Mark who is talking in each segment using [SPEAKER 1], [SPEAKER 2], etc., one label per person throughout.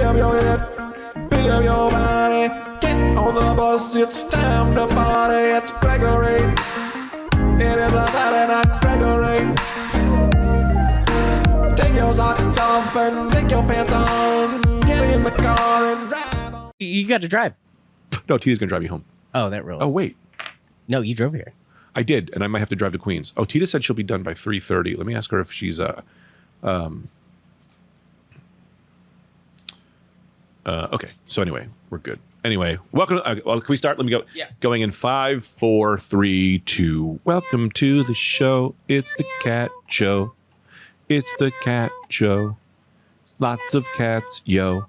[SPEAKER 1] up your head, pick up your body, get on the bus, it's time to party. It's Gregory. It is a Saturday night, Gregory. Take your socks off and take your pants on, get in the car and drive on.
[SPEAKER 2] You got to drive.
[SPEAKER 3] No, Tita's going to drive you home.
[SPEAKER 2] Oh, that rules.
[SPEAKER 3] Oh, wait.
[SPEAKER 2] No, you drove here.
[SPEAKER 3] I did, and I might have to drive to Queens. Oh, Tita said she'll be done by 3:30. Let me ask her if she's okay. So anyway, we're good. Anyway, welcome. Well, can we start? Let me go.
[SPEAKER 2] Yeah.
[SPEAKER 3] Going in 5, 4, 3, 2. Welcome to the show. It's the Cat Show. It's the Cat Show. Lots of cats, yo,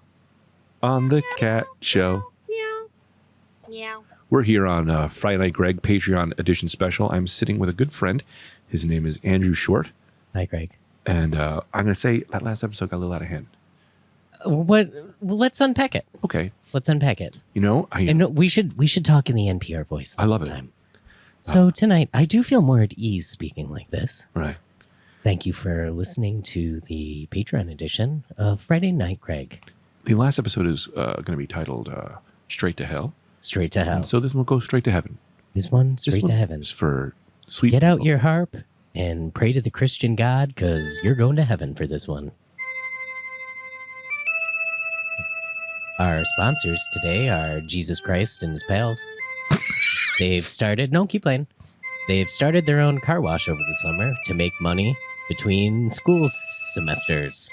[SPEAKER 3] on the Cat Show.
[SPEAKER 4] Meow. Meow.
[SPEAKER 3] We're here on Friday Night Greg Patreon edition special. I'm sitting with a good friend. His name is Andrew Short.
[SPEAKER 2] Hi, Greg.
[SPEAKER 3] And I'm going to say that last episode got a little out of hand.
[SPEAKER 2] What? Well, let's unpack it.
[SPEAKER 3] Okay.
[SPEAKER 2] Let's unpack it.
[SPEAKER 3] You know,
[SPEAKER 2] And we should talk in the NPR voice.
[SPEAKER 3] I love it.
[SPEAKER 2] Time. So tonight, I do feel more at ease speaking like this.
[SPEAKER 3] Right.
[SPEAKER 2] Thank you for listening to the Patreon edition of Friday Night Greg.
[SPEAKER 3] The last episode is going to be titled Straight to Hell.
[SPEAKER 2] Straight to hell.
[SPEAKER 3] And so this one will go straight to heaven.
[SPEAKER 2] This one,
[SPEAKER 3] This
[SPEAKER 2] straight to
[SPEAKER 3] one
[SPEAKER 2] heaven.
[SPEAKER 3] is for sweet
[SPEAKER 2] Get out
[SPEAKER 3] people.
[SPEAKER 2] your harp and pray to the Christian God, because you're going to heaven for this one. Our sponsors today are Jesus Christ and his pals. They've started, no, keep playing. They've started their own car wash over the summer to make money between school semesters.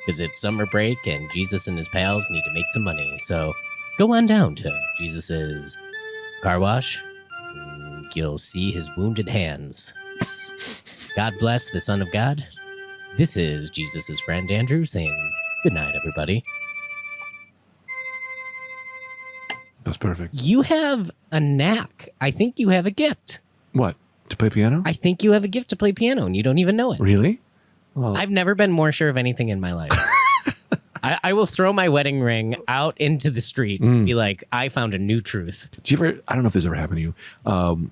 [SPEAKER 2] Because it's summer break and Jesus and his pals need to make some money. So go on down to Jesus's car wash. And you'll see his wounded hands. God bless the Son of God. This is Jesus's friend Andrew saying good night, everybody.
[SPEAKER 3] That's perfect.
[SPEAKER 2] You have a knack. I think you have a gift.
[SPEAKER 3] What? To play piano?
[SPEAKER 2] I think you have a gift to play piano and you don't even know it.
[SPEAKER 3] Really? Well,
[SPEAKER 2] I've never been more sure of anything in my life. I will throw my wedding ring out into the street and be like, I found a new truth.
[SPEAKER 3] do you ever, I don't know if this ever happened to you.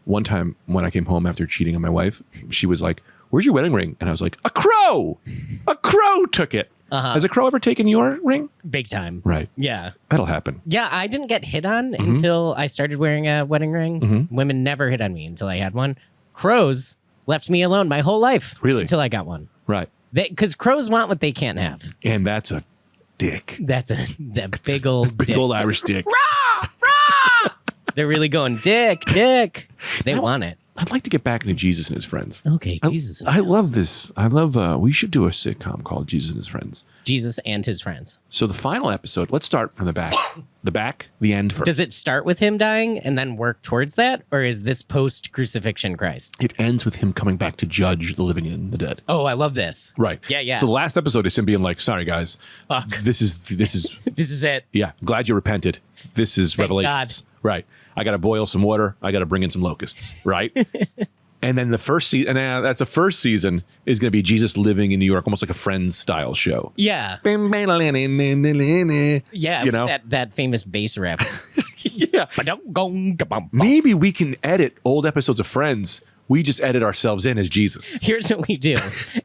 [SPEAKER 3] One time when I came home after cheating on my wife, she was like, where's your wedding ring? And I was like, a crow! A crow took it. Has a crow ever taken your ring?
[SPEAKER 2] Big time.
[SPEAKER 3] Right.
[SPEAKER 2] Yeah.
[SPEAKER 3] That'll happen.
[SPEAKER 2] Yeah, I didn't get hit on until I started wearing a wedding ring. Women never hit on me until I had one. Crows left me alone my whole life.
[SPEAKER 3] Really?
[SPEAKER 2] Until I got one.
[SPEAKER 3] Right.
[SPEAKER 2] Because crows want what they can't have.
[SPEAKER 3] And that's a dick.
[SPEAKER 2] That's that big old
[SPEAKER 3] Big
[SPEAKER 2] dick.
[SPEAKER 3] old Irish dick.
[SPEAKER 2] They're really going, dick. They want it.
[SPEAKER 3] I'd like to get back into Jesus and his friends.
[SPEAKER 2] Okay, Jesus.
[SPEAKER 3] I love this. I love, we should do a sitcom called Jesus and his friends.
[SPEAKER 2] Jesus and his friends.
[SPEAKER 3] So the final episode, let's start from the back. The end first.
[SPEAKER 2] Does it start with him dying and then work towards that? Or is this post-crucifixion Christ?
[SPEAKER 3] It ends with him coming back to judge the living and the dead.
[SPEAKER 2] Oh, I love this.
[SPEAKER 3] Right.
[SPEAKER 2] Yeah.
[SPEAKER 3] So the last episode is him being like, sorry guys,
[SPEAKER 2] Fuck.
[SPEAKER 3] this is,
[SPEAKER 2] This is it.
[SPEAKER 3] yeah, glad you repented. This is Revelations. Right. I got to boil some water. I got to bring in some locusts. Right. And then the first season, and that's the first season is going to be Jesus living in New York, almost like a Friends style show.
[SPEAKER 2] Yeah. Yeah.
[SPEAKER 3] You know?
[SPEAKER 2] That famous bass rap.
[SPEAKER 3] Yeah. Maybe we can edit old episodes of Friends. We just edit ourselves in as Jesus.
[SPEAKER 2] Here's what we do.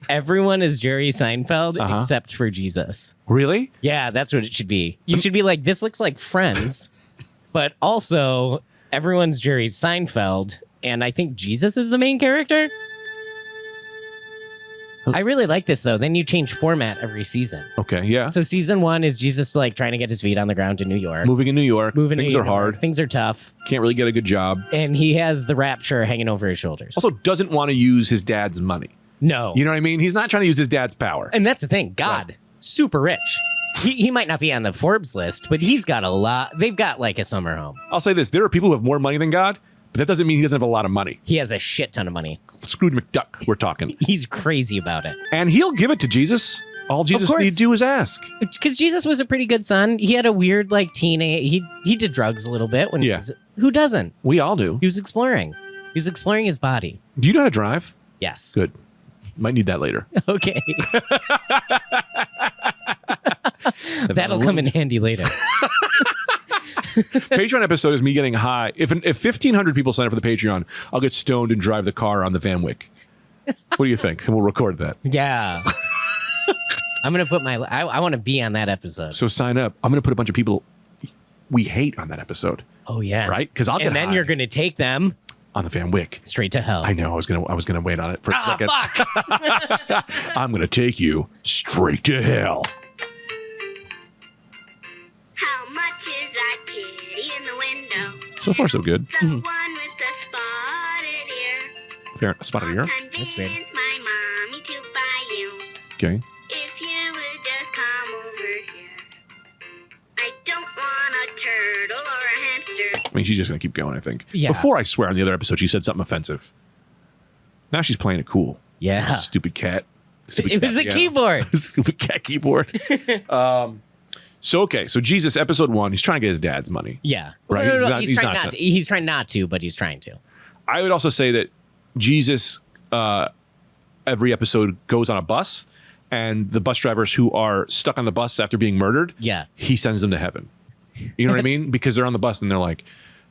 [SPEAKER 2] Everyone is Jerry Seinfeld except for Jesus.
[SPEAKER 3] Really?
[SPEAKER 2] Yeah, that's what it should be. You should be like, this looks like Friends, but also everyone's Jerry Seinfeld, and I think Jesus is the main character. I really like this, though. Then you change format every season.
[SPEAKER 3] Okay. Yeah.
[SPEAKER 2] So season 1 is Jesus like trying to get his feet on the ground in New York.
[SPEAKER 3] Moving in New York.
[SPEAKER 2] Moving to
[SPEAKER 3] Things
[SPEAKER 2] New
[SPEAKER 3] are
[SPEAKER 2] York.
[SPEAKER 3] hard.
[SPEAKER 2] Things are tough.
[SPEAKER 3] Can't really get a good job.
[SPEAKER 2] And he has the rapture hanging over his shoulders.
[SPEAKER 3] Also doesn't want to use his dad's money.
[SPEAKER 2] No.
[SPEAKER 3] You know what I mean? He's not trying to use his dad's power.
[SPEAKER 2] And that's the thing. God, super rich. He might not be on the Forbes list, but he's got a lot. They've got like a summer home.
[SPEAKER 3] I'll say this. There are people who have more money than God, but that doesn't mean he doesn't have a lot of money.
[SPEAKER 2] He has a shit ton of money.
[SPEAKER 3] Scrooge McDuck, we're talking.
[SPEAKER 2] He's crazy about it.
[SPEAKER 3] And he'll give it to Jesus. All Jesus
[SPEAKER 2] course.
[SPEAKER 3] needs to do is ask.
[SPEAKER 2] Because Jesus was a pretty good son. He had a weird like teenage. He did drugs a little bit when he
[SPEAKER 3] Yeah.
[SPEAKER 2] was. Who doesn't?
[SPEAKER 3] We all do.
[SPEAKER 2] He was exploring. He was exploring his body.
[SPEAKER 3] Do you know how to drive?
[SPEAKER 2] Yes.
[SPEAKER 3] Good. Might need that later.
[SPEAKER 2] Okay. That'll come in handy later.
[SPEAKER 3] Patreon episode is me getting high. If 1,500 people sign up for the Patreon, I'll get stoned and drive the car on the Van Wyck. What do you think? And we'll record that.
[SPEAKER 2] Yeah. I'm gonna put my. I want to be on that episode.
[SPEAKER 3] So sign up. I'm going to put a bunch of people we hate on that episode,
[SPEAKER 2] Oh yeah,
[SPEAKER 3] right? Because I'll get
[SPEAKER 2] and then
[SPEAKER 3] high
[SPEAKER 2] you're gonna take them
[SPEAKER 3] on the Van Wick.
[SPEAKER 2] straight to hell.
[SPEAKER 3] I know. I was gonna wait on it for a second.
[SPEAKER 2] Fuck.
[SPEAKER 3] I'm gonna take you straight to hell.
[SPEAKER 4] How much is that kitty in the window?
[SPEAKER 3] So far, so good.
[SPEAKER 4] The one with the spotted ear.
[SPEAKER 3] Fair spotted ear.
[SPEAKER 2] That's weird.
[SPEAKER 4] Convince my mommy to buy you.
[SPEAKER 3] Okay.
[SPEAKER 4] If you would just come over here. I don't want a turtle or a hamster.
[SPEAKER 3] I mean, she's just gonna keep going. I think.
[SPEAKER 2] Yeah.
[SPEAKER 3] Before, I swear, on the other episode, she said something offensive. Now she's playing it cool.
[SPEAKER 2] Yeah.
[SPEAKER 3] Stupid cat.
[SPEAKER 2] It was the
[SPEAKER 3] piano.
[SPEAKER 2] keyboard.
[SPEAKER 3] Stupid cat keyboard. So Jesus, episode 1, he's trying to get his dad's money.
[SPEAKER 2] Yeah.
[SPEAKER 3] Right,
[SPEAKER 2] No,
[SPEAKER 3] he's
[SPEAKER 2] he's
[SPEAKER 3] not-
[SPEAKER 2] trying
[SPEAKER 3] he's
[SPEAKER 2] not
[SPEAKER 3] not-
[SPEAKER 2] to. He's trying not to, but he's trying to.
[SPEAKER 3] I would also say that Jesus, every episode goes on a bus, and the bus drivers who are stuck on the bus after being murdered,
[SPEAKER 2] Yeah.
[SPEAKER 3] he sends them to heaven. You know what I mean? Because they're on the bus and they're like,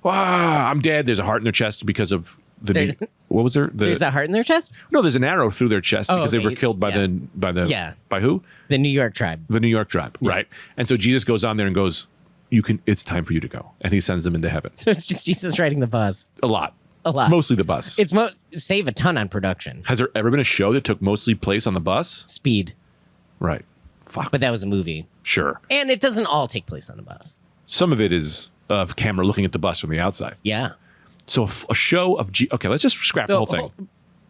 [SPEAKER 3] "Wow, I'm dead." There's a heart in their chest because of
[SPEAKER 2] There-
[SPEAKER 3] what was there?
[SPEAKER 2] There's a heart in their chest.
[SPEAKER 3] No, there's an arrow through their chest
[SPEAKER 2] Oh,
[SPEAKER 3] because they
[SPEAKER 2] okay.
[SPEAKER 3] were killed by
[SPEAKER 2] Yeah.
[SPEAKER 3] by who?
[SPEAKER 2] The New York tribe.
[SPEAKER 3] The New York tribe, right? And so Jesus goes on there and goes, it's time for you to go. And he sends them into heaven.
[SPEAKER 2] So it's just Jesus riding the bus.
[SPEAKER 3] A lot.
[SPEAKER 2] A lot.
[SPEAKER 3] Mostly the bus.
[SPEAKER 2] It's save a ton on production.
[SPEAKER 3] Has there ever been a show that took mostly place on the bus?
[SPEAKER 2] Speed.
[SPEAKER 3] Right. Fuck.
[SPEAKER 2] But that was a movie.
[SPEAKER 3] Sure.
[SPEAKER 2] And it doesn't all take place on the bus.
[SPEAKER 3] Some of it is of camera looking at the bus from the outside.
[SPEAKER 2] Yeah.
[SPEAKER 3] So a show of okay, let's just scrap the whole thing.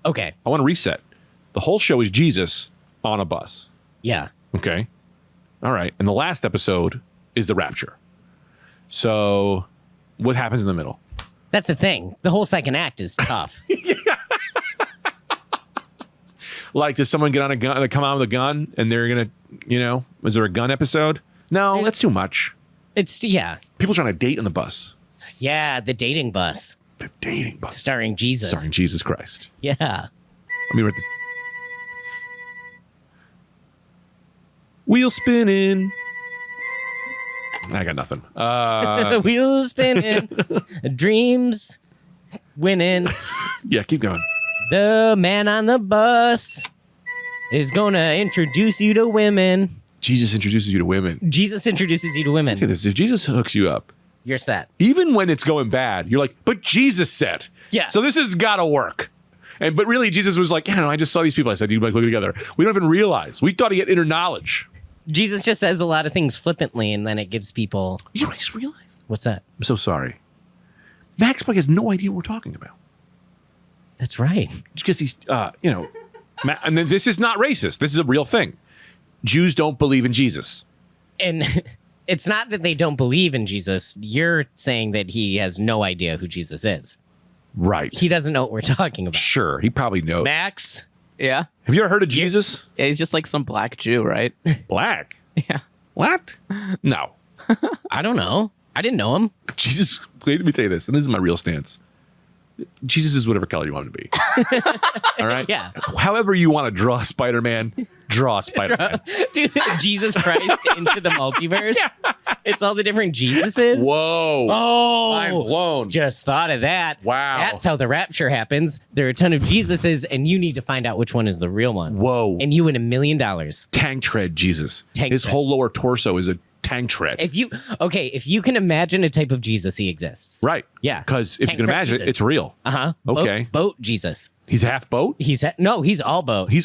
[SPEAKER 2] Okay.
[SPEAKER 3] I want to reset. The whole show is Jesus on a bus.
[SPEAKER 2] Yeah.
[SPEAKER 3] Okay. All right. And the last episode is the rapture. So what happens in the middle?
[SPEAKER 2] That's the thing. The whole second act is tough.
[SPEAKER 3] Like, does someone get on a gun? They come out with a gun, and they're gonna, is there a gun episode? No, that's too much.
[SPEAKER 2] Yeah.
[SPEAKER 3] People trying to date on the bus.
[SPEAKER 2] Yeah, the dating bus.
[SPEAKER 3] The dating bus.
[SPEAKER 2] Starring Jesus.
[SPEAKER 3] Starring Jesus Christ.
[SPEAKER 2] Yeah.
[SPEAKER 3] Let me write this. Wheel spinning. I got nothing.
[SPEAKER 2] Wheels spinning. Dreams winning.
[SPEAKER 3] Yeah, keep going.
[SPEAKER 2] The man on the bus is gonna introduce you to women.
[SPEAKER 3] Jesus introduces you to women.
[SPEAKER 2] Jesus introduces you to women.
[SPEAKER 3] Say this: if Jesus hooks you up,
[SPEAKER 2] You're set.
[SPEAKER 3] even when it's going bad, you're like, "But Jesus said."
[SPEAKER 2] Yeah.
[SPEAKER 3] So this has got to work. But really, Jesus was like, I just saw these people. I said, "You like look together." We don't even realize. We thought he had inner knowledge.
[SPEAKER 2] Jesus just says a lot of things flippantly, and then it gives people.
[SPEAKER 3] You know what I just realized?
[SPEAKER 2] What's that?
[SPEAKER 3] I'm so sorry. Max Planck has no idea what we're talking about.
[SPEAKER 2] That's right.
[SPEAKER 3] Because he's, and then this is not racist. This is a real thing. Jews don't believe in Jesus.
[SPEAKER 2] And it's not that they don't believe in Jesus. You're saying that he has no idea who Jesus is.
[SPEAKER 3] Right.
[SPEAKER 2] He doesn't know what we're talking about.
[SPEAKER 3] Sure. He probably knows.
[SPEAKER 2] Max?
[SPEAKER 5] Yeah.
[SPEAKER 3] Have you ever heard of Jesus?
[SPEAKER 5] Yeah, he's just like some black Jew, right?
[SPEAKER 3] Black.
[SPEAKER 5] Yeah.
[SPEAKER 3] What? No.
[SPEAKER 2] I don't know. I didn't know him.
[SPEAKER 3] Jesus, let me tell you this, and this is my real stance. Jesus is whatever color you want him to be. All right?
[SPEAKER 2] Yeah.
[SPEAKER 3] However you want to draw Spider-Man, draw Spider-Man.
[SPEAKER 2] Dude, Jesus Christ into the multiverse. It's all the different Jesuses.
[SPEAKER 3] Whoa.
[SPEAKER 2] Oh,
[SPEAKER 3] Mind blown.
[SPEAKER 2] just thought of that.
[SPEAKER 3] Wow.
[SPEAKER 2] That's how the rapture happens. There are a ton of Jesuses, and you need to find out which one is the real one.
[SPEAKER 3] Whoa.
[SPEAKER 2] And you win $1 million.
[SPEAKER 3] Tank tread Jesus.
[SPEAKER 2] Tank
[SPEAKER 3] His
[SPEAKER 2] tread.
[SPEAKER 3] whole lower torso is a tank tread.
[SPEAKER 2] If you can imagine a type of Jesus, he exists.
[SPEAKER 3] Right.
[SPEAKER 2] Yeah.
[SPEAKER 3] Because if
[SPEAKER 2] Tank
[SPEAKER 3] you can
[SPEAKER 2] tread
[SPEAKER 3] imagine it,
[SPEAKER 2] Jesus.
[SPEAKER 3] it's real.
[SPEAKER 2] Uh-huh.
[SPEAKER 3] Okay.
[SPEAKER 2] Boat Jesus.
[SPEAKER 3] He's half boat?
[SPEAKER 2] He's all boat.
[SPEAKER 3] He's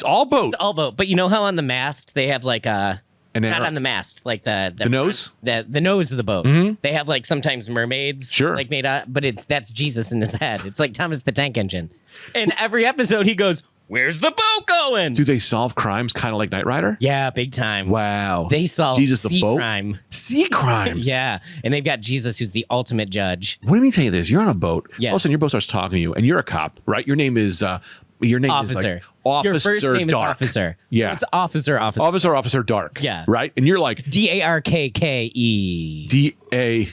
[SPEAKER 3] all boat.
[SPEAKER 2] He's all boat. But you know how on the mast they have like a
[SPEAKER 3] An
[SPEAKER 2] not
[SPEAKER 3] arrow.
[SPEAKER 2] on the mast, like the
[SPEAKER 3] nose?
[SPEAKER 2] the nose of the boat. They have like sometimes mermaids,
[SPEAKER 3] Sure.
[SPEAKER 2] like made out, but that's Jesus in his head. It's like Thomas the Tank Engine. And every episode he goes, "Where's the boat going?"
[SPEAKER 3] Do they solve crimes kind of like Knight Rider?
[SPEAKER 2] Yeah, big time.
[SPEAKER 3] Wow.
[SPEAKER 2] They solve
[SPEAKER 3] Jesus
[SPEAKER 2] sea
[SPEAKER 3] the boat?
[SPEAKER 2] crime.
[SPEAKER 3] Sea crimes.
[SPEAKER 2] Yeah, and they've got Jesus, who's the ultimate judge.
[SPEAKER 3] Let me tell you this. You're on a boat.
[SPEAKER 2] Yeah.
[SPEAKER 3] All of a sudden your boat starts talking to you and you're a cop, right? Your name is
[SPEAKER 2] Officer.
[SPEAKER 3] is like Officer
[SPEAKER 2] Your first name
[SPEAKER 3] Dark.
[SPEAKER 2] is Officer.
[SPEAKER 3] Yeah.
[SPEAKER 2] So it's Officer.
[SPEAKER 3] Officer Dark.
[SPEAKER 2] Yeah.
[SPEAKER 3] Right? And you're like
[SPEAKER 2] DARKKE.
[SPEAKER 3] D-A.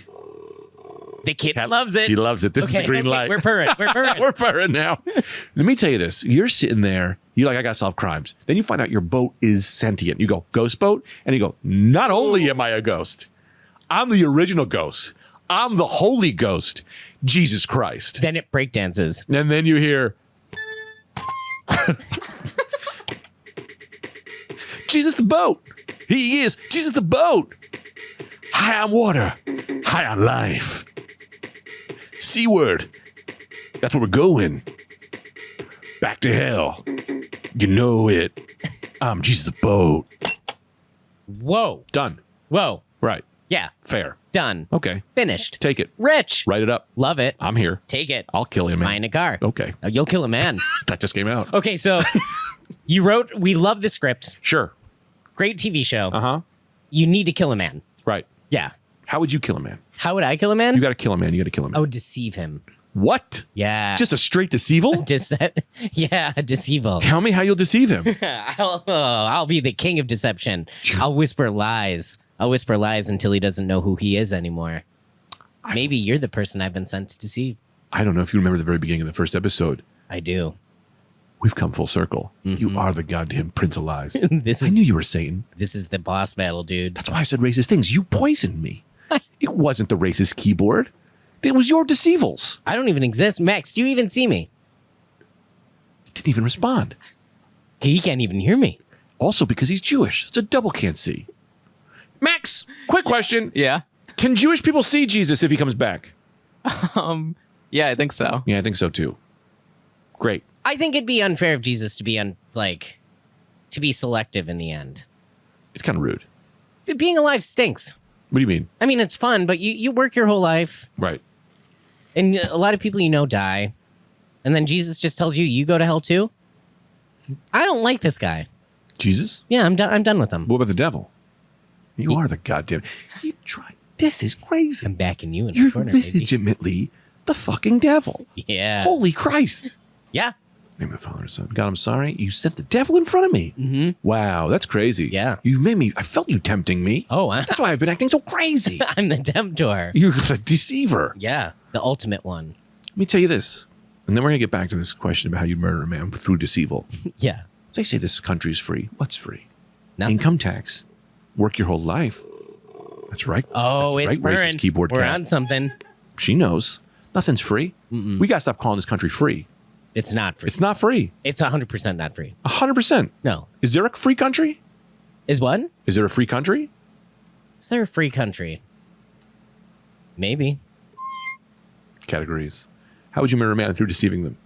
[SPEAKER 2] The kid loves it.
[SPEAKER 3] She loves it. This is the green light.
[SPEAKER 2] We're purring. We're purring.
[SPEAKER 3] We're firing now. Let me tell you this. You're sitting there. You're like, I got to solve crimes. Then you find out your boat is sentient. You go, ghost boat? And you go, not only am I a ghost, I'm the original ghost. I'm the Holy Ghost, Jesus Christ.
[SPEAKER 2] Then it breakdances.
[SPEAKER 3] And then you hear, Jesus the boat. He is Jesus the boat. High on water, high on life. Seaward. That's where we're going. Back to hell. You know it. I'm Jesus the boat.
[SPEAKER 2] Whoa.
[SPEAKER 3] Done.
[SPEAKER 2] Whoa.
[SPEAKER 3] Right.
[SPEAKER 2] Yeah.
[SPEAKER 3] Fair.
[SPEAKER 2] Done.
[SPEAKER 3] Okay.
[SPEAKER 2] Finished.
[SPEAKER 3] Take it.
[SPEAKER 2] Rich.
[SPEAKER 3] Write it up.
[SPEAKER 2] Love it.
[SPEAKER 3] I'm here.
[SPEAKER 2] Take it.
[SPEAKER 3] I'll kill him.
[SPEAKER 2] Buy in a car.
[SPEAKER 3] Okay.
[SPEAKER 2] Oh, you'll kill a man.
[SPEAKER 3] That just came out.
[SPEAKER 2] Okay, so you wrote, we love the script.
[SPEAKER 3] Sure.
[SPEAKER 2] Great TV show.
[SPEAKER 3] Uh-huh.
[SPEAKER 2] You need to kill a man.
[SPEAKER 3] Right.
[SPEAKER 2] Yeah.
[SPEAKER 3] How would you kill a man?
[SPEAKER 2] How would I kill a man?
[SPEAKER 3] You got to kill a man. You got to kill a man.
[SPEAKER 2] I would deceive him.
[SPEAKER 3] What?
[SPEAKER 2] Yeah.
[SPEAKER 3] Just a straight deceival?
[SPEAKER 2] yeah, deceival.
[SPEAKER 3] Tell me how you'll deceive him.
[SPEAKER 2] I'll be the king of deception. I'll whisper lies. I'll whisper lies until he doesn't know who he is anymore. Maybe you're the person I've been sent to deceive.
[SPEAKER 3] I don't know if you remember the very beginning of the first episode.
[SPEAKER 2] I do.
[SPEAKER 3] We've come full circle. You are the goddamn Prince of Lies.
[SPEAKER 2] This
[SPEAKER 3] I
[SPEAKER 2] is
[SPEAKER 3] knew you were Satan.
[SPEAKER 2] this is the boss battle, dude.
[SPEAKER 3] That's why I said racist things. You poisoned me. It wasn't the racist keyboard. It was your deceivals.
[SPEAKER 2] I don't even exist. Max, do you even see me?
[SPEAKER 3] It didn't even respond.
[SPEAKER 2] He can't even hear me.
[SPEAKER 3] Also because he's Jewish. It's a double can't see. Max, quick question.
[SPEAKER 5] Yeah.
[SPEAKER 3] Can Jewish people see Jesus if he comes back?
[SPEAKER 5] Yeah, I think so.
[SPEAKER 3] Yeah, I think so too. Great.
[SPEAKER 2] I think it'd be unfair of Jesus to be to be selective in the end.
[SPEAKER 3] It's kind of rude.
[SPEAKER 2] Being alive stinks.
[SPEAKER 3] What do you mean?
[SPEAKER 2] I mean, it's fun, but you work your whole life,
[SPEAKER 3] Right.
[SPEAKER 2] and a lot of people you know die, and then Jesus just tells you go to hell too. I don't like this guy.
[SPEAKER 3] Jesus?
[SPEAKER 2] Yeah, I'm done. I'm done with him.
[SPEAKER 3] What about the devil? You are the goddamn. You try. This is crazy.
[SPEAKER 2] I'm backing you in the
[SPEAKER 3] You're
[SPEAKER 2] corner, baby.
[SPEAKER 3] legitimately the fucking devil.
[SPEAKER 2] Yeah.
[SPEAKER 3] Holy Christ.
[SPEAKER 2] Yeah.
[SPEAKER 3] Name of the Father and Son. God, I'm sorry. You sent the devil in front of me.
[SPEAKER 2] Mm-hmm.
[SPEAKER 3] Wow, that's crazy.
[SPEAKER 2] Yeah.
[SPEAKER 3] You made me. I felt you tempting me.
[SPEAKER 2] Oh,
[SPEAKER 3] That's why I've been acting so crazy.
[SPEAKER 2] I'm the tempter.
[SPEAKER 3] You're the deceiver.
[SPEAKER 2] Yeah, the ultimate one.
[SPEAKER 3] Let me tell you this, and then we're gonna get back to this question about how you murder a man through deceival.
[SPEAKER 2] Yeah.
[SPEAKER 3] They say this country's free. What's free?
[SPEAKER 2] Nothing.
[SPEAKER 3] Income tax. Work your whole life. That's right.
[SPEAKER 2] Oh,
[SPEAKER 3] That's
[SPEAKER 2] it's
[SPEAKER 3] right,
[SPEAKER 2] burning.
[SPEAKER 3] racist keyboard
[SPEAKER 2] We're
[SPEAKER 3] cat.
[SPEAKER 2] on something.
[SPEAKER 3] She knows. Nothing's free. We gotta stop calling this country free.
[SPEAKER 2] It's not free.
[SPEAKER 3] It's not free.
[SPEAKER 2] It's 100% not free.
[SPEAKER 3] 100%.
[SPEAKER 2] No.
[SPEAKER 3] Is there a free country?
[SPEAKER 2] Is what?
[SPEAKER 3] Is there a free country?
[SPEAKER 2] Is there a free country? Maybe.
[SPEAKER 3] Categories. How would you murder a man through deceiving them?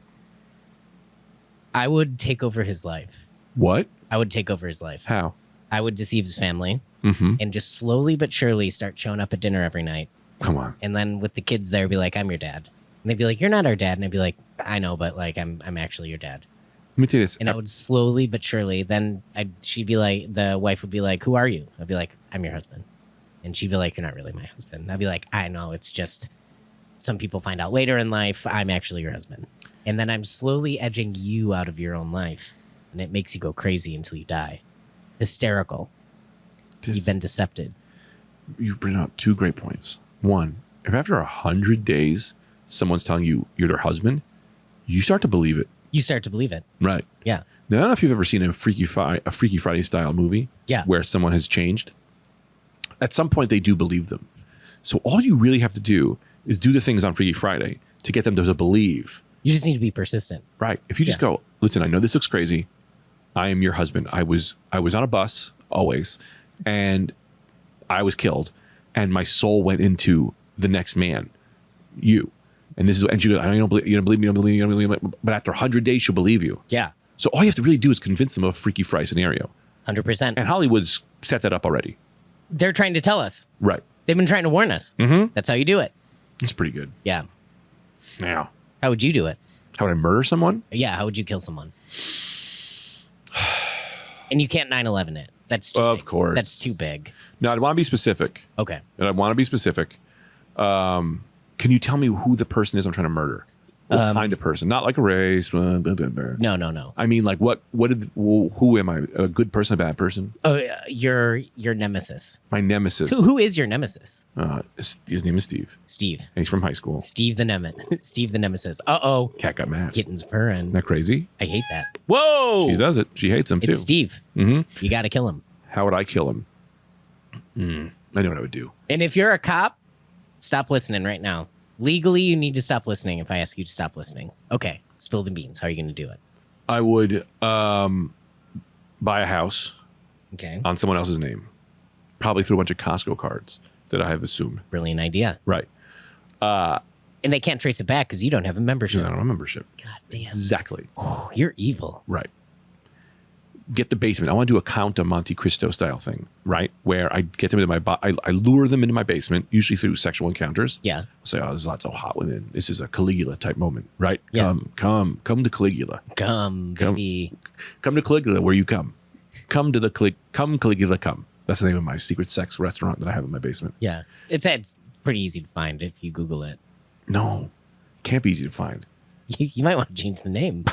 [SPEAKER 2] I would take over his life.
[SPEAKER 3] What?
[SPEAKER 2] I would take over his life.
[SPEAKER 3] How?
[SPEAKER 2] I would deceive his family
[SPEAKER 3] Mm-hmm.
[SPEAKER 2] and just slowly but surely start showing up at dinner every night.
[SPEAKER 3] Come on.
[SPEAKER 2] And then with the kids there, be like, I'm your dad. And they'd be like, you're not our dad. And I'd be like, I know, but like, I'm actually your dad.
[SPEAKER 3] Let me tell you this.
[SPEAKER 2] And I would slowly but surely, then she'd be like, the wife would be like, who are you? I'd be like, I'm your husband. And she'd be like, you're not really my husband. And I'd be like, I know, it's just some people find out later in life, I'm actually your husband. And then I'm slowly edging you out of your own life. And it makes you go crazy until you die. Hysterical. You've been decepted.
[SPEAKER 3] You've brought out two great points. One, if after 100 days someone's telling you you're their husband, you start to believe it.
[SPEAKER 2] You start to believe it.
[SPEAKER 3] Right.
[SPEAKER 2] Yeah.
[SPEAKER 3] Now, I don't know if you've ever seen a Freaky Friday style movie.
[SPEAKER 2] Yeah.
[SPEAKER 3] Where someone has changed. At some point, they do believe them. So all you really have to do is do the things on Freaky Friday to get them to believe.
[SPEAKER 2] You just need to be persistent.
[SPEAKER 3] Right. If you just go, listen, I know this looks crazy. I am your husband. I was on a bus always, and I was killed, and my soul went into the next man, you. And this is, and she goes, I know you don't believe me, you don't believe me, but after 100 days, she'll believe you.
[SPEAKER 2] Yeah.
[SPEAKER 3] So all you have to really do is convince them of a Freaky Friday scenario.
[SPEAKER 2] 100%.
[SPEAKER 3] And Hollywood's set that up already.
[SPEAKER 2] They're trying to tell us.
[SPEAKER 3] Right.
[SPEAKER 2] They've been trying to warn us.
[SPEAKER 3] Mm-hmm.
[SPEAKER 2] That's how you do it.
[SPEAKER 3] It's pretty good.
[SPEAKER 2] Yeah.
[SPEAKER 3] Now,
[SPEAKER 2] How would you do it?
[SPEAKER 3] how would I murder someone?
[SPEAKER 2] Yeah. How would you kill someone? And you can't 9/11 it. That's too
[SPEAKER 3] Of
[SPEAKER 2] big.
[SPEAKER 3] course.
[SPEAKER 2] That's too big.
[SPEAKER 3] No, I'd want to be specific.
[SPEAKER 2] Okay.
[SPEAKER 3] Can you tell me who the person is I'm trying to murder? What kind of person? Not like a race. Blah, blah, blah, blah.
[SPEAKER 2] No.
[SPEAKER 3] I mean, like, who am I? A good person, a bad person?
[SPEAKER 2] Oh, your nemesis.
[SPEAKER 3] My nemesis.
[SPEAKER 2] So who is your nemesis?
[SPEAKER 3] His name is Steve,
[SPEAKER 2] Steve.
[SPEAKER 3] and he's from high school.
[SPEAKER 2] Steve the Steve the nemesis. Uh-oh.
[SPEAKER 3] Cat got mad.
[SPEAKER 2] Kitten's purring.
[SPEAKER 3] Isn't that crazy?
[SPEAKER 2] I hate that. Whoa.
[SPEAKER 3] She does it. She hates him too.
[SPEAKER 2] It's Steve.
[SPEAKER 3] Mm-hmm.
[SPEAKER 2] You got to kill him.
[SPEAKER 3] How would I kill him? I know what I would do.
[SPEAKER 2] And if you're a cop, stop listening right now. Legally, you need to stop listening if I ask you to stop listening. Okay, spill the beans. How are you going to do it?
[SPEAKER 3] I would buy a house
[SPEAKER 2] Okay.
[SPEAKER 3] on someone else's name. probably through a bunch of Costco cards that I have assumed.
[SPEAKER 2] Brilliant idea.
[SPEAKER 3] Right.
[SPEAKER 2] And they can't trace it back because you don't have a
[SPEAKER 3] Because
[SPEAKER 2] membership.
[SPEAKER 3] I don't have a membership.
[SPEAKER 2] God damn.
[SPEAKER 3] Exactly.
[SPEAKER 2] Oh, you're evil.
[SPEAKER 3] Right. Get the basement. I want to do a Count of Monte Cristo style thing, right? Where I get them into my I lure them into my basement, usually through sexual encounters.
[SPEAKER 2] Yeah.
[SPEAKER 3] I'll say, oh, there's lots of hot women. This is a Caligula type moment, right?
[SPEAKER 2] Yeah.
[SPEAKER 3] Come to Caligula.
[SPEAKER 2] Come,
[SPEAKER 3] Come.
[SPEAKER 2] baby.
[SPEAKER 3] Come to Caligula where you come. Come Caligula, come. That's the name of my secret sex restaurant that I have in my basement.
[SPEAKER 2] Yeah. It's pretty easy to find if you Google it.
[SPEAKER 3] No, can't be easy to find.
[SPEAKER 2] You might want to change the name.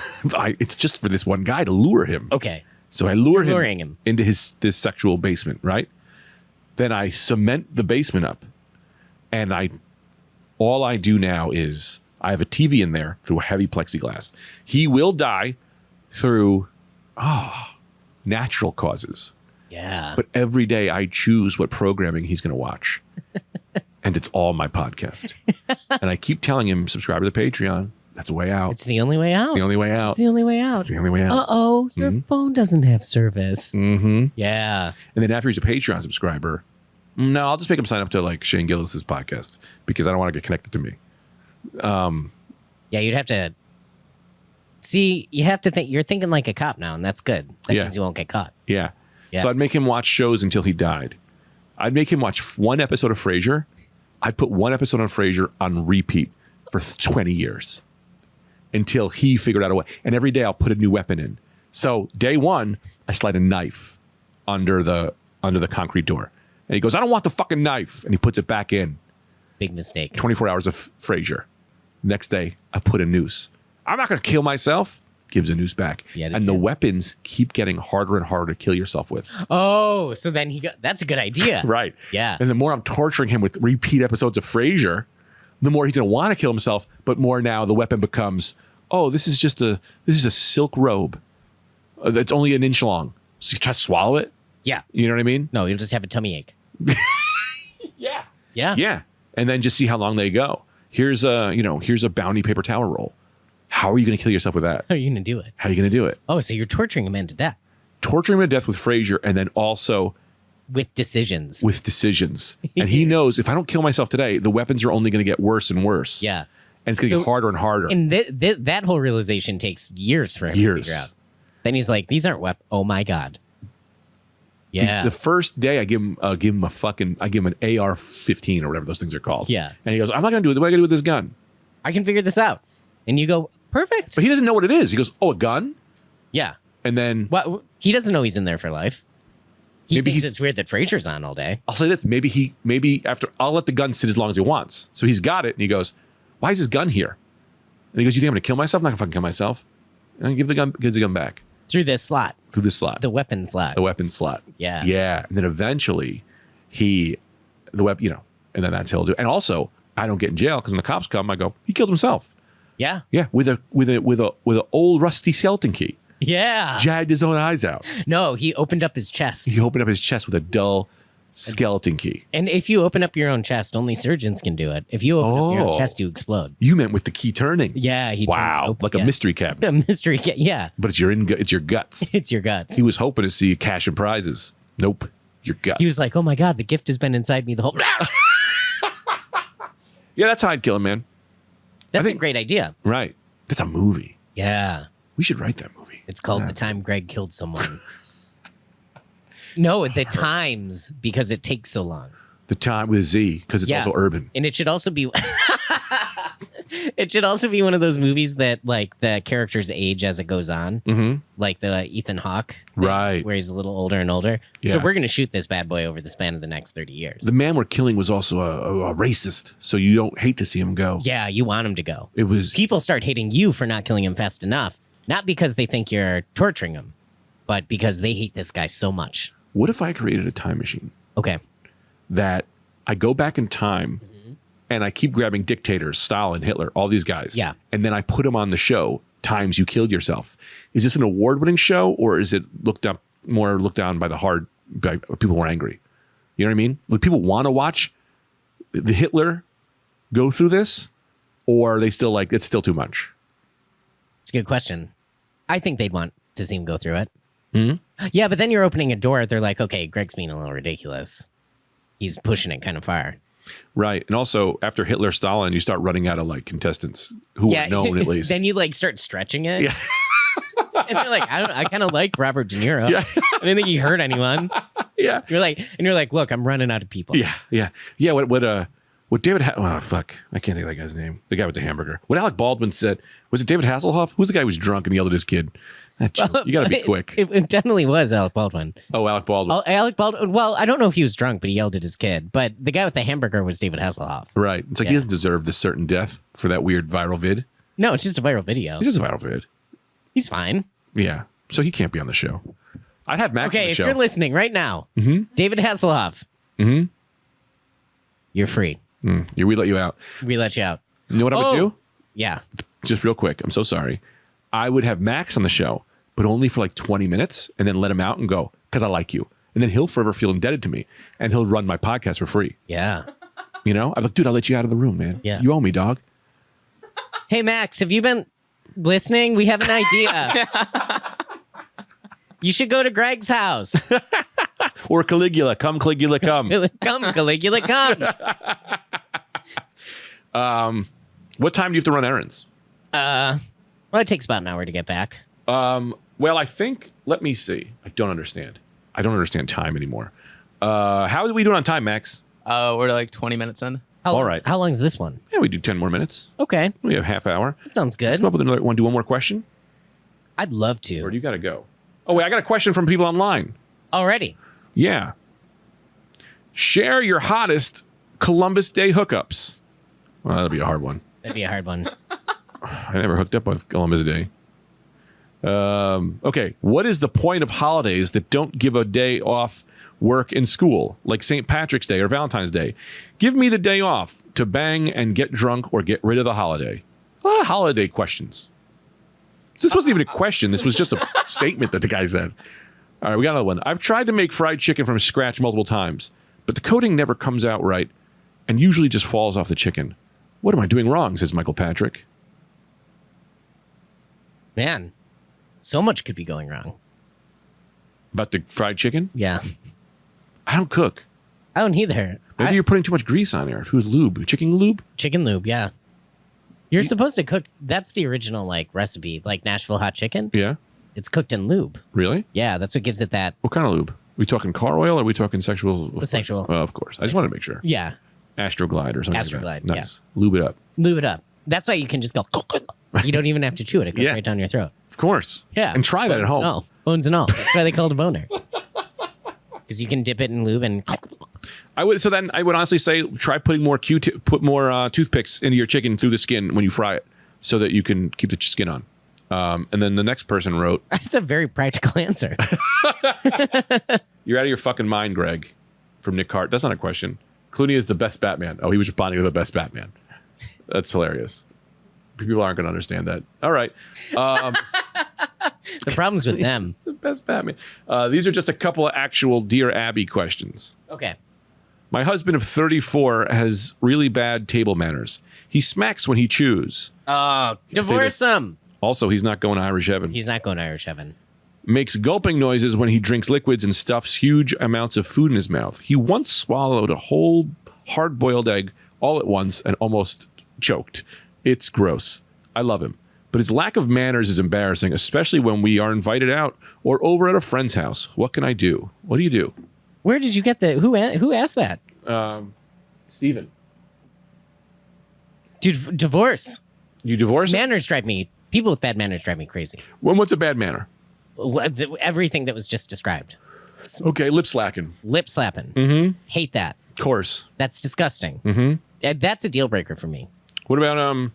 [SPEAKER 3] It's just for this one guy to lure him.
[SPEAKER 2] Okay.
[SPEAKER 3] So I lure
[SPEAKER 2] Luring him.
[SPEAKER 3] into this sexual basement, right? Then I cement the basement up, and all I do now is I have a TV in there through a heavy plexiglass. He will die through natural causes,
[SPEAKER 2] Yeah.
[SPEAKER 3] but every day I choose what programming he's going to watch, and it's all my podcast. And I keep telling him, subscribe to the Patreon. That's the way out.
[SPEAKER 2] It's the only way out.
[SPEAKER 3] The only way out.
[SPEAKER 2] It's the only way out.
[SPEAKER 3] It's the only way out.
[SPEAKER 2] Uh-oh, your phone doesn't have service.
[SPEAKER 3] Mm-hmm.
[SPEAKER 2] Yeah.
[SPEAKER 3] And then after he's a Patreon subscriber, no, I'll just make him sign up to like Shane Gillis's podcast because I don't want to get connected to me.
[SPEAKER 2] Yeah, you'd have to... See, you have to think... You're thinking like a cop now, and that's good. That
[SPEAKER 3] Yeah.
[SPEAKER 2] means you won't get caught.
[SPEAKER 3] Yeah.
[SPEAKER 2] Yeah.
[SPEAKER 3] So I'd make him watch shows until he died. I'd make him watch one episode of Frasier. I'd put one episode on Frasier on repeat for 20 years until he figured out a way. And every day I'll put a new weapon in. So day one, I slide a knife under the concrete door. And he goes, I don't want the fucking knife. And he puts it back in.
[SPEAKER 2] Big mistake.
[SPEAKER 3] 24 hours of Frasier. Next day, I put a noose. I'm not going to kill myself. Gives a noose back.
[SPEAKER 2] Yeah,
[SPEAKER 3] and the weapons keep getting harder and harder to kill yourself with.
[SPEAKER 2] Oh, so then that's a good idea.
[SPEAKER 3] Right.
[SPEAKER 2] Yeah.
[SPEAKER 3] And the more I'm torturing him with repeat episodes of Frasier, the more he's going to want to kill himself. But more now, the weapon becomes, oh, this is a silk robe that's only an inch long. So you try to swallow it.
[SPEAKER 2] Yeah.
[SPEAKER 3] You know what I mean?
[SPEAKER 2] No, you'll just have a tummy ache.
[SPEAKER 3] Yeah.
[SPEAKER 2] Yeah.
[SPEAKER 3] Yeah. And then just see how long they go. Here's a bounty paper towel roll. How are you going to kill yourself with that?
[SPEAKER 2] How are you going to do it?
[SPEAKER 3] How are you going to do it?
[SPEAKER 2] Oh, so you're torturing a man to death
[SPEAKER 3] Torturing him to death with Frasier, and then also
[SPEAKER 2] with decisions.
[SPEAKER 3] with decisions. And he knows if I don't kill myself today, the weapons are only going to get worse and worse.
[SPEAKER 2] Yeah.
[SPEAKER 3] And it's going to
[SPEAKER 2] So-
[SPEAKER 3] get harder and harder.
[SPEAKER 2] And that whole realization takes years for him to
[SPEAKER 3] Years.
[SPEAKER 2] figure out. Then he's like, these aren't weapons. Oh my God. Yeah.
[SPEAKER 3] The first day I give him an AR-15 or whatever those things are called.
[SPEAKER 2] Yeah.
[SPEAKER 3] And he goes, I'm not going to do it. What am I going to do with this gun?
[SPEAKER 2] I can figure this out. And you go, perfect.
[SPEAKER 3] But he doesn't know what it is. He goes, oh, a gun?
[SPEAKER 2] Yeah.
[SPEAKER 3] And then
[SPEAKER 2] Well, he doesn't know he's in there for life. He
[SPEAKER 3] Maybe
[SPEAKER 2] thinks
[SPEAKER 3] he's-
[SPEAKER 2] it's weird that Frasier's on all day.
[SPEAKER 3] I'll say this. Maybe after I'll let the gun sit as long as he wants. So he's got it. And he goes, why is his gun here? And he goes, you think I'm going to kill myself? I'm not going to fucking kill myself. And gives the gun back
[SPEAKER 2] Through this slot.
[SPEAKER 3] through this slot.
[SPEAKER 2] The weapon slot.
[SPEAKER 3] The weapon slot.
[SPEAKER 2] Yeah.
[SPEAKER 3] Yeah. And then eventually and then that's how he'll do it. And also, I don't get in jail because when the cops come, I go, he killed himself.
[SPEAKER 2] Yeah.
[SPEAKER 3] Yeah. With a old rusty skeleton key.
[SPEAKER 2] Yeah.
[SPEAKER 3] Jagged his own eyes out.
[SPEAKER 2] No, he opened up his chest.
[SPEAKER 3] He opened up his chest with a dull skeleton key.
[SPEAKER 2] And if you open up your own chest, only surgeons can do it. If you open up your
[SPEAKER 3] Oh.
[SPEAKER 2] own chest, you explode.
[SPEAKER 3] You meant with the key turning.
[SPEAKER 2] Yeah. He turns
[SPEAKER 3] Wow.
[SPEAKER 2] open.
[SPEAKER 3] Like a
[SPEAKER 2] Yeah.
[SPEAKER 3] mystery cabinet.
[SPEAKER 2] A mystery. Yeah.
[SPEAKER 3] But it's your guts.
[SPEAKER 2] It's your guts.
[SPEAKER 3] He was hoping to see cash and prizes. Nope. Your guts.
[SPEAKER 2] He was like, oh my God, the gift has been inside me the whole.
[SPEAKER 3] Yeah, that's how I'd kill him, man.
[SPEAKER 2] That's
[SPEAKER 3] think-
[SPEAKER 2] a great idea.
[SPEAKER 3] Right. That's a movie.
[SPEAKER 2] Yeah.
[SPEAKER 3] We should write that movie.
[SPEAKER 2] It's called The Time Greg Killed Someone. No, The Times, because it takes so long.
[SPEAKER 3] The Time with a Z, because it's
[SPEAKER 2] Yeah.
[SPEAKER 3] also urban.
[SPEAKER 2] And it should also be it should also be one of those movies that like the characters age as it goes on.
[SPEAKER 3] Mm-hmm.
[SPEAKER 2] Like the Ethan Hawke.
[SPEAKER 3] Right.
[SPEAKER 2] Where he's a little older and older. So
[SPEAKER 3] Yeah.
[SPEAKER 2] we're gonna shoot this bad boy over the span of the next 30 years.
[SPEAKER 3] The man we're killing was also a racist, so you don't hate to see him go.
[SPEAKER 2] Yeah, you want him to go.
[SPEAKER 3] It was
[SPEAKER 2] People start hating you for not killing him fast enough. Not because they think you're torturing him, but because they hate this guy so much.
[SPEAKER 3] what if I created a time machine
[SPEAKER 2] Okay.
[SPEAKER 3] that I go back in time and I keep grabbing dictators, Stalin, Hitler, all these guys.
[SPEAKER 2] Yeah.
[SPEAKER 3] And then I put them on the show, Times You Killed Yourself. Is this an award-winning show, or is it looked down by people who are angry? You know what I mean? Would people want to watch the Hitler go through this, or are they still like, it's still too much?
[SPEAKER 2] It's a good question. I think they'd want to see him go through it.
[SPEAKER 3] Mhm.
[SPEAKER 2] Yeah, but then you're opening a door. They're like, okay, Greg's being a little ridiculous. he's pushing it kind of far.
[SPEAKER 3] Right. And also, after Hitler, Stalin, you start running out of like contestants who are known at least.
[SPEAKER 2] Then you like start stretching it.
[SPEAKER 3] Yeah.
[SPEAKER 2] And you're like, I kind of like Robert De Niro.
[SPEAKER 3] Yeah.
[SPEAKER 2] I didn't think he hurt anyone.
[SPEAKER 3] Yeah.
[SPEAKER 2] You're like, look, I'm running out of people.
[SPEAKER 3] Yeah. What David? Oh fuck, I can't think of that guy's name. The guy with the hamburger. What Alec Baldwin said was it David Hasselhoff? Who's the guy who was drunk and yelled at his kid? That joke, you got to be quick.
[SPEAKER 2] It definitely was Alec Baldwin.
[SPEAKER 3] Oh, Alec Baldwin.
[SPEAKER 2] Alec Baldwin. Well, I don't know if he was drunk, but he yelled at his kid. But the guy with the hamburger was David Hasselhoff.
[SPEAKER 3] Right. It's like he doesn't deserve this certain death for that weird viral vid.
[SPEAKER 2] No, it's just a viral video.
[SPEAKER 3] It's just a viral vid.
[SPEAKER 2] He's fine.
[SPEAKER 3] Yeah. So he can't be on the show. I'd have Max on
[SPEAKER 2] Okay,
[SPEAKER 3] the
[SPEAKER 2] if
[SPEAKER 3] show.
[SPEAKER 2] you're listening right now, David Hasselhoff, you're free.
[SPEAKER 3] Yeah, we let you out.
[SPEAKER 2] We let you out.
[SPEAKER 3] You know what I would do?
[SPEAKER 2] Yeah.
[SPEAKER 3] Just real quick. I'm so sorry. I would have Max on the show, but only for like 20 minutes and then let him out and go, because I like you. And then he'll forever feel indebted to me and he'll run my podcast for free.
[SPEAKER 2] Yeah.
[SPEAKER 3] You know? I'm like, dude, I'll let you out of the room, man.
[SPEAKER 2] Yeah.
[SPEAKER 3] You owe me, dog.
[SPEAKER 2] Hey, Max, have you been listening? We have an idea. You should go to Greg's house.
[SPEAKER 3] Or Caligula. Come, Caligula, come.
[SPEAKER 2] Come, Caligula, come.
[SPEAKER 3] What time do you have to run errands?
[SPEAKER 2] Well, it takes about an hour to get back.
[SPEAKER 3] Well, I think, let me see. I don't understand. I don't understand time anymore. How are we doing on time, Max?
[SPEAKER 5] We're like 20 minutes in.
[SPEAKER 3] All right.
[SPEAKER 2] How long is this one?
[SPEAKER 3] Yeah, we do 10 more minutes.
[SPEAKER 2] Okay.
[SPEAKER 3] We have half hour.
[SPEAKER 2] That sounds good.
[SPEAKER 3] Come up with another one. Do one more question?
[SPEAKER 2] I'd love
[SPEAKER 3] Or
[SPEAKER 2] to.
[SPEAKER 3] do you got to go? Oh, wait, I got a question from people online.
[SPEAKER 2] Already.
[SPEAKER 3] Yeah. Share your hottest Columbus Day hookups. Well, that'll be a hard one.
[SPEAKER 2] That'd be a hard one.
[SPEAKER 3] I never hooked up on Columbus Day. Okay. What is the point of holidays that don't give a day off work in school, like St. Patrick's Day or Valentine's Day? Give me the day off to bang and get drunk or get rid of the holiday. A lot of holiday questions. This wasn't even a question. This was just a statement that the guy said. All right, we got another one. I've tried to make fried chicken from scratch multiple times, but the coating never comes out right and usually just falls off the chicken. What am I doing wrong, says Michael Patrick.
[SPEAKER 2] Man, so much could be going wrong.
[SPEAKER 3] About the fried chicken?
[SPEAKER 2] Yeah.
[SPEAKER 3] I don't cook.
[SPEAKER 2] I don't either.
[SPEAKER 3] Maybe you're putting too much grease on there. Who's lube? Chicken lube?
[SPEAKER 2] Chicken lube, yeah. You're supposed to cook. That's the original like recipe, like Nashville hot chicken.
[SPEAKER 3] Yeah.
[SPEAKER 2] It's cooked in lube.
[SPEAKER 3] Really?
[SPEAKER 2] Yeah, that's what gives it that.
[SPEAKER 3] What kind of lube? We talking car oil or are we talking sexual?
[SPEAKER 2] The sexual.
[SPEAKER 3] Of course. I just wanted to make sure.
[SPEAKER 2] Yeah,
[SPEAKER 3] Astroglide or something
[SPEAKER 2] Astroglide,
[SPEAKER 3] like that. Nice. Lube it up.
[SPEAKER 2] lube it up. That's why you can just go. You don't even have to chew it. It goes
[SPEAKER 3] Yeah.
[SPEAKER 2] right down your throat.
[SPEAKER 3] Of course.
[SPEAKER 2] Yeah.
[SPEAKER 3] And try that at
[SPEAKER 2] Bones
[SPEAKER 3] home.
[SPEAKER 2] and all. Bones and all. That's why they call it a boner. Because you can dip it in lube and.
[SPEAKER 3] I would honestly say try putting more put more toothpicks into your chicken through the skin when you fry it so that you can keep the skin on. And then the next person wrote,
[SPEAKER 2] That's a very practical answer.
[SPEAKER 3] "You're out of your fucking mind, Greg." From Nick Hart. That's not a question. Clooney is the best Batman. Oh, he was responding to the best Batman. That's hilarious. People aren't going to understand that. All right.
[SPEAKER 2] The problem's with them.
[SPEAKER 3] The best Batman. These are just a couple of actual Dear Abby questions.
[SPEAKER 2] Okay.
[SPEAKER 3] My husband of 34 has really bad table manners. He smacks when he chews.
[SPEAKER 2] Oh, divorce him.
[SPEAKER 3] Also, he's not going to Irish heaven.
[SPEAKER 2] He's not going to Irish heaven.
[SPEAKER 3] Makes gulping noises when he drinks liquids and stuffs huge amounts of food in his mouth. He once swallowed a whole hard-boiled egg all at once and almost choked. It's gross. I love him. But his lack of manners is embarrassing, especially when we are invited out or over at a friend's house. What can I do? What do you do?
[SPEAKER 2] Where did you get the? Who asked that?
[SPEAKER 3] Steven.
[SPEAKER 2] Dude, divorce.
[SPEAKER 3] You divorced?
[SPEAKER 2] Manners drive me. People with bad manners drive me crazy.
[SPEAKER 3] What's a bad manner?
[SPEAKER 2] Everything that was just described.
[SPEAKER 3] Okay, lip slacking.
[SPEAKER 2] Lip slapping. Mm-hmm. Hate that.
[SPEAKER 3] Of course.
[SPEAKER 2] That's disgusting. Mm-hmm. That's a deal breaker for me.
[SPEAKER 3] What about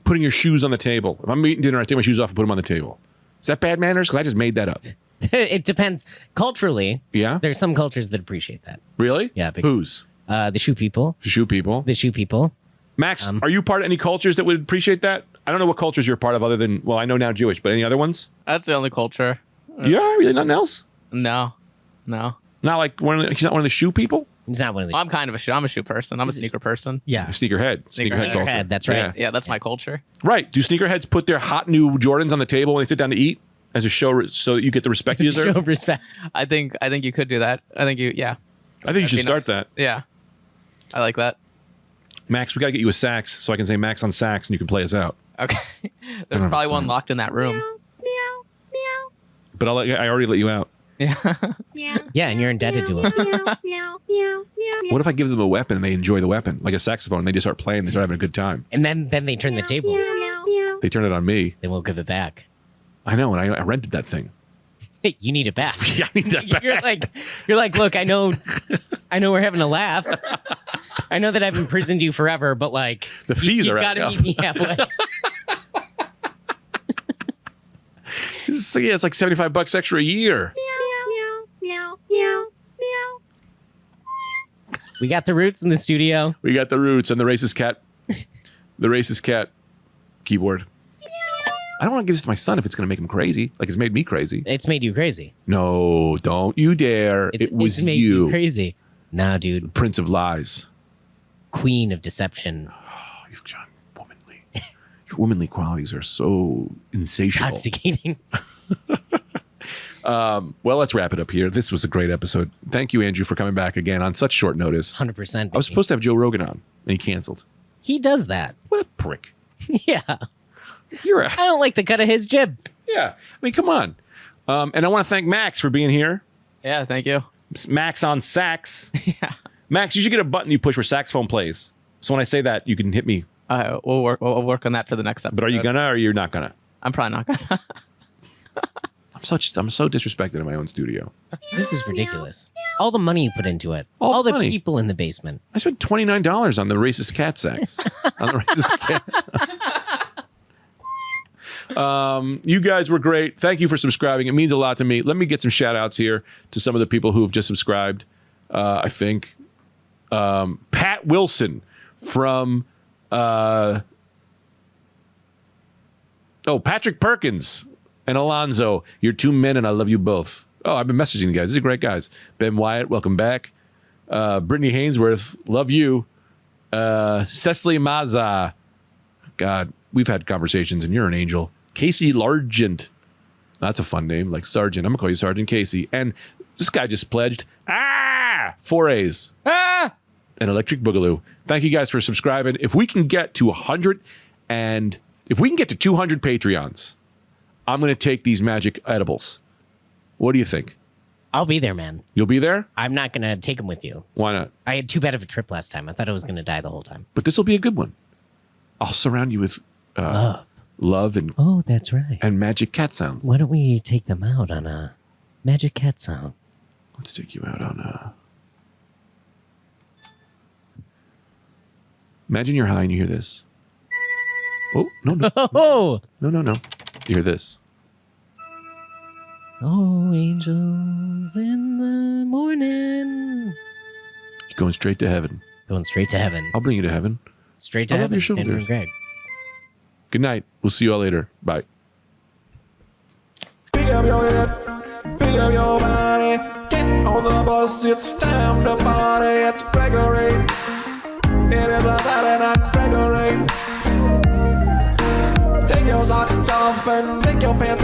[SPEAKER 3] putting your shoes on the table? If I'm eating dinner, I take my shoes off and put them on the table. Is that bad manners? Because I just made that up.
[SPEAKER 2] It depends. Culturally,
[SPEAKER 3] Yeah?
[SPEAKER 2] there's some cultures that appreciate that.
[SPEAKER 3] Really?
[SPEAKER 2] Yeah, big-
[SPEAKER 3] Whose?
[SPEAKER 2] The shoe people.
[SPEAKER 3] The shoe people.
[SPEAKER 2] The shoe people.
[SPEAKER 3] Max, are you part of any cultures that would appreciate that? I don't know what cultures you're part of other than, well, I know now Jewish, but any other ones?
[SPEAKER 5] That's the only culture.
[SPEAKER 3] Yeah, really? Nothing else?
[SPEAKER 5] No. Not
[SPEAKER 3] Not like he's not one of the shoe people?
[SPEAKER 2] He's not one of the.
[SPEAKER 5] I'm kind of I'm a shoe person. I'm a sneaker person.
[SPEAKER 2] Yeah.
[SPEAKER 3] Sneakerhead.
[SPEAKER 5] Sneakerhead.
[SPEAKER 3] culture.
[SPEAKER 2] Sneakerhead, that's right.
[SPEAKER 3] Yeah.
[SPEAKER 5] Yeah, that's my culture.
[SPEAKER 3] Right. Do sneakerheads put their hot new Jordans on the table when they sit down to eat as a show so that you get the respect you
[SPEAKER 2] Show
[SPEAKER 3] deserve?
[SPEAKER 2] of respect.
[SPEAKER 5] I think you could do that. I think you
[SPEAKER 3] I think you should
[SPEAKER 5] be
[SPEAKER 3] start
[SPEAKER 5] nice.
[SPEAKER 3] that.
[SPEAKER 5] Yeah. I like that.
[SPEAKER 3] Max, we got to get you a sax so I can say Max on sax and you can play us out.
[SPEAKER 5] Okay.
[SPEAKER 3] don't
[SPEAKER 5] There's
[SPEAKER 3] have a
[SPEAKER 5] probably one
[SPEAKER 3] sound.
[SPEAKER 5] locked in that room.
[SPEAKER 3] But I already let you out.
[SPEAKER 5] Yeah.
[SPEAKER 2] Yeah, and you're indebted to him.
[SPEAKER 3] What if I give them a weapon and they enjoy the weapon, like a saxophone, and they just start playing, they start having a good time?
[SPEAKER 2] And then they turn the tables.
[SPEAKER 3] They turn it on me.
[SPEAKER 2] Then we'll give it back.
[SPEAKER 3] I know, and I rented that thing.
[SPEAKER 2] Hey, you need it back.
[SPEAKER 3] Yeah, I need that back.
[SPEAKER 2] You're like, look, I know we're having a laugh. I know that I've imprisoned you forever, but like
[SPEAKER 3] The fees
[SPEAKER 2] you've
[SPEAKER 3] are
[SPEAKER 2] got to
[SPEAKER 3] out.
[SPEAKER 2] meet me halfway.
[SPEAKER 3] It's like $75 extra a year.
[SPEAKER 2] We got the roots in the studio.
[SPEAKER 3] We got the roots and the racist cat keyboard. I don't want to give this to my son if it's going to make him crazy. Like it's made me crazy.
[SPEAKER 2] It's made you crazy.
[SPEAKER 3] No, don't you dare. It was
[SPEAKER 2] it's made
[SPEAKER 3] you,
[SPEAKER 2] crazy. Nah, dude.
[SPEAKER 3] Prince of Lies.
[SPEAKER 2] Queen of deception.
[SPEAKER 3] Oh, you've John, womanly. Your womanly qualities are so insatiable.
[SPEAKER 2] Intoxicating.
[SPEAKER 3] Well, let's wrap it up here. This was a great episode. Thank you, Andrew, for coming back again on such short notice.
[SPEAKER 2] 100%.
[SPEAKER 3] I was supposed to have Joe Rogan on, and he canceled.
[SPEAKER 2] He does that.
[SPEAKER 3] What a prick.
[SPEAKER 2] Yeah.
[SPEAKER 3] You're a,
[SPEAKER 2] I don't like the cut of his jib.
[SPEAKER 3] yeah. I mean, come on. And I want to thank Max for being here.
[SPEAKER 5] Yeah. Thank you.
[SPEAKER 3] Max on sax.
[SPEAKER 5] Yeah.
[SPEAKER 3] Max, you should get a button you push where saxophone plays. So when I say that, you can hit me.
[SPEAKER 5] We'll work on that for the next episode.
[SPEAKER 3] But are you gonna or you're not gonna?
[SPEAKER 5] I'm probably not gonna.
[SPEAKER 3] I'm so disrespected in my own studio.
[SPEAKER 2] This is ridiculous. All the money you put into it.
[SPEAKER 3] All
[SPEAKER 2] the
[SPEAKER 3] money.
[SPEAKER 2] people in the basement.
[SPEAKER 3] I spent $29 on the racist cat sax. On the racist cat. You guys were great. Thank you for subscribing. It means a lot to me. Let me get some shout outs here to some of the people who have just subscribed. I think Pat Wilson from Patrick Perkins and Alonzo. You're two men and I love you both. Oh, I've been messaging you guys. These are great guys. Ben Wyatt, welcome back. Brittany Hainsworth, love you. Cecily Maza. God, we've had conversations and you're an angel. Casey Largent. That's a fun name, like Sergeant. I'm going to call you Sergeant Casey. And this guy just pledged 4 A's. An Electric Boogaloo. Thank you guys for subscribing. If we can get to 200 Patreons, I'm going to take these magic edibles. What do you think?
[SPEAKER 2] I'll be there, man.
[SPEAKER 3] You'll be there?
[SPEAKER 2] I'm not going to take them with you.
[SPEAKER 3] Why not?
[SPEAKER 2] I had too bad of a trip last time. I thought I was going to die the whole time.
[SPEAKER 3] But this will be a good one. I'll surround you with love
[SPEAKER 2] Oh, that's right.
[SPEAKER 3] and magic cat sounds.
[SPEAKER 2] Why don't we take them out on a magic cat sound?
[SPEAKER 3] Let's take you out on Imagine you're high and you hear this. Oh, no.
[SPEAKER 2] Oh,
[SPEAKER 3] No. You hear this.
[SPEAKER 2] oh, angels in the morning.
[SPEAKER 3] You're going straight to heaven.
[SPEAKER 2] Going straight to heaven.
[SPEAKER 3] I'll bring you to heaven.
[SPEAKER 2] Straight to
[SPEAKER 3] I love
[SPEAKER 2] heaven.
[SPEAKER 3] your shoulders.
[SPEAKER 2] Andrew and Greg.
[SPEAKER 3] Good night. We'll see you all later. Bye.
[SPEAKER 1] Pick up your head, pick up your body. Get on the bus, it's time to party. It's Gregory. It is a Saturday night, Gregory. Take your socks off and take your pants